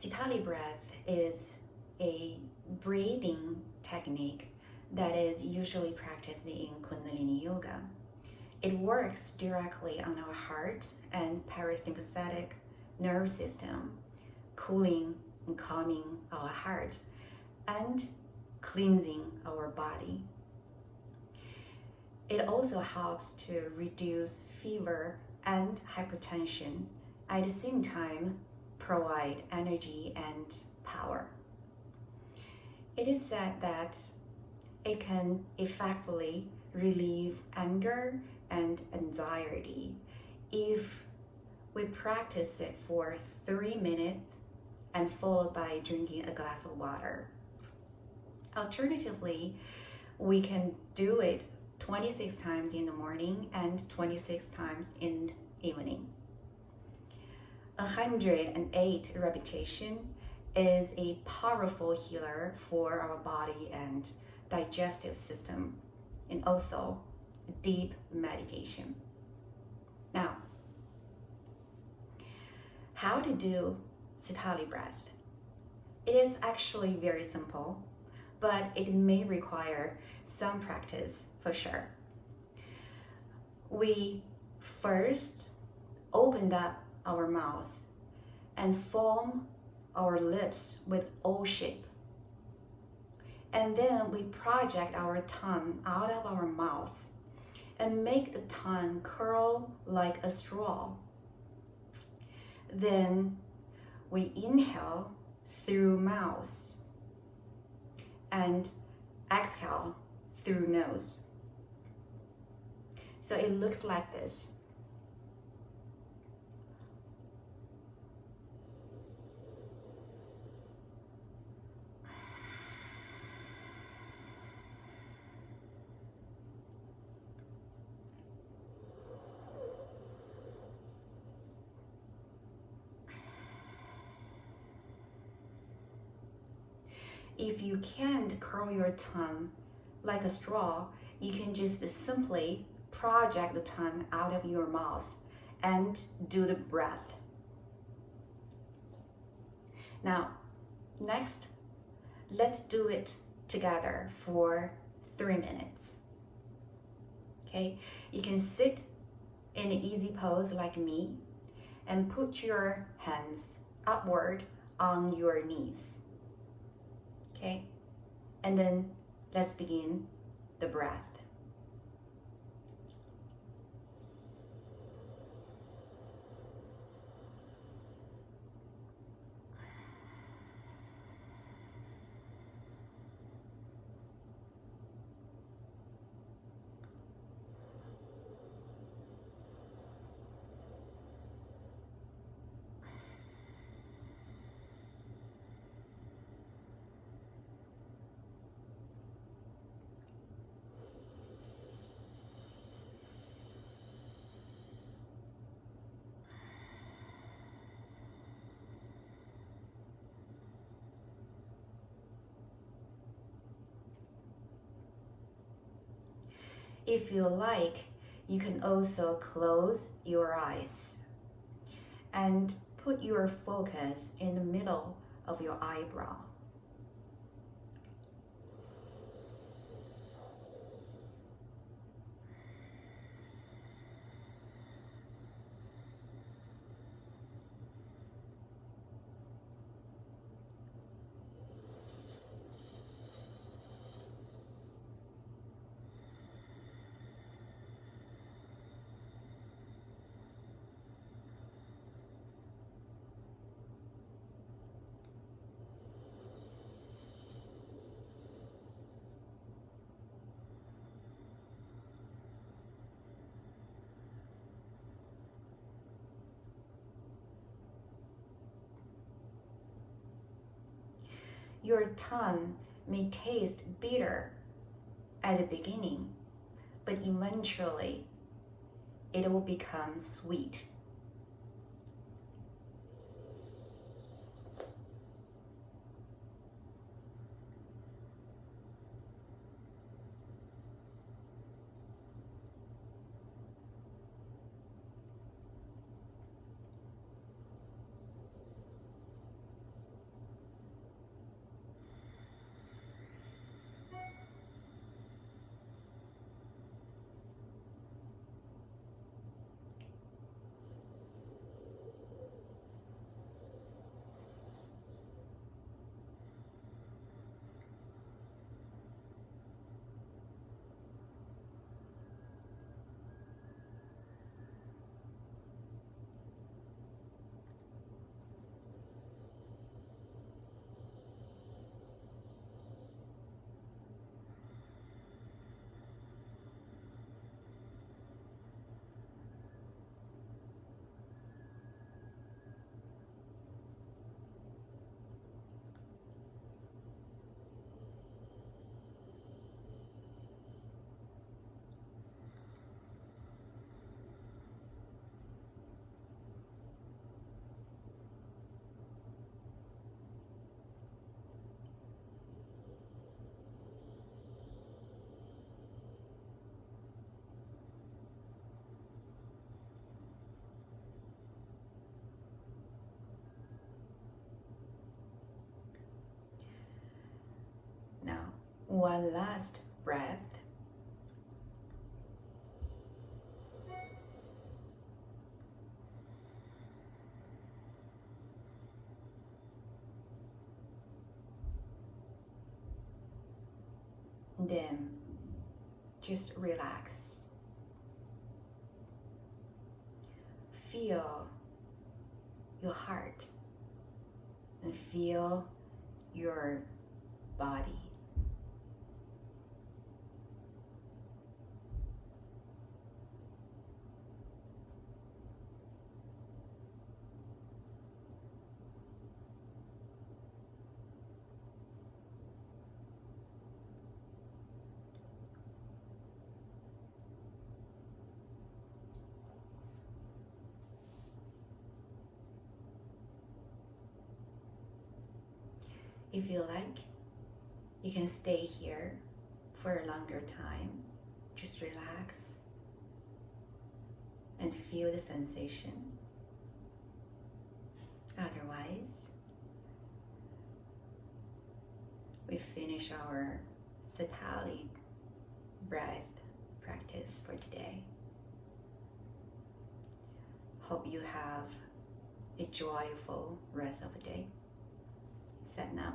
Sitali breath is a breathing technique that is usually practiced in Kundalini yoga. It works directly on our heart and parasympathetic nerve system, cooling and calming our heart and cleansing our body. It also helps to reduce fever and hypertension, at the same time provide energy and power. It is said that it can effectively relieve anger and anxiety if we practice it for 3 minutes and followed by drinking a glass of water. Alternatively, we can do it 26 times in the morning and 26 times in the evening. 108 repetition is a powerful healer for our body and digestive system, and also deep meditation. Now, how to do Sitali breath? It is actually very simple, but it may require some practice for sure. We first opened up our mouth and form our lips with O shape. And then we project our tongue out of our mouth and make the tongue curl like a straw. Then we inhale through mouth and exhale through nose. So it looks like this. If you can't curl your tongue like a straw, you can just simply project the tongue out of your mouth and do the breath. Now, next, let's do it together for 3 minutes. Okay, you can sit in an easy pose like me and put your hands upward on your knees. Okay, and then let's begin the breath. If you like, you can also close your eyes and put your focus in the middle of your eyebrow. Your tongue may taste bitter at the beginning, but eventually it will become sweet. one last breath. Then just relax. Feel your heart and feel your body. If you like, you can stay here for a longer time. Just relax and feel the sensation. Otherwise, we finish our Sitali breath practice for today. Hope you have a joyful rest of the day. Set now.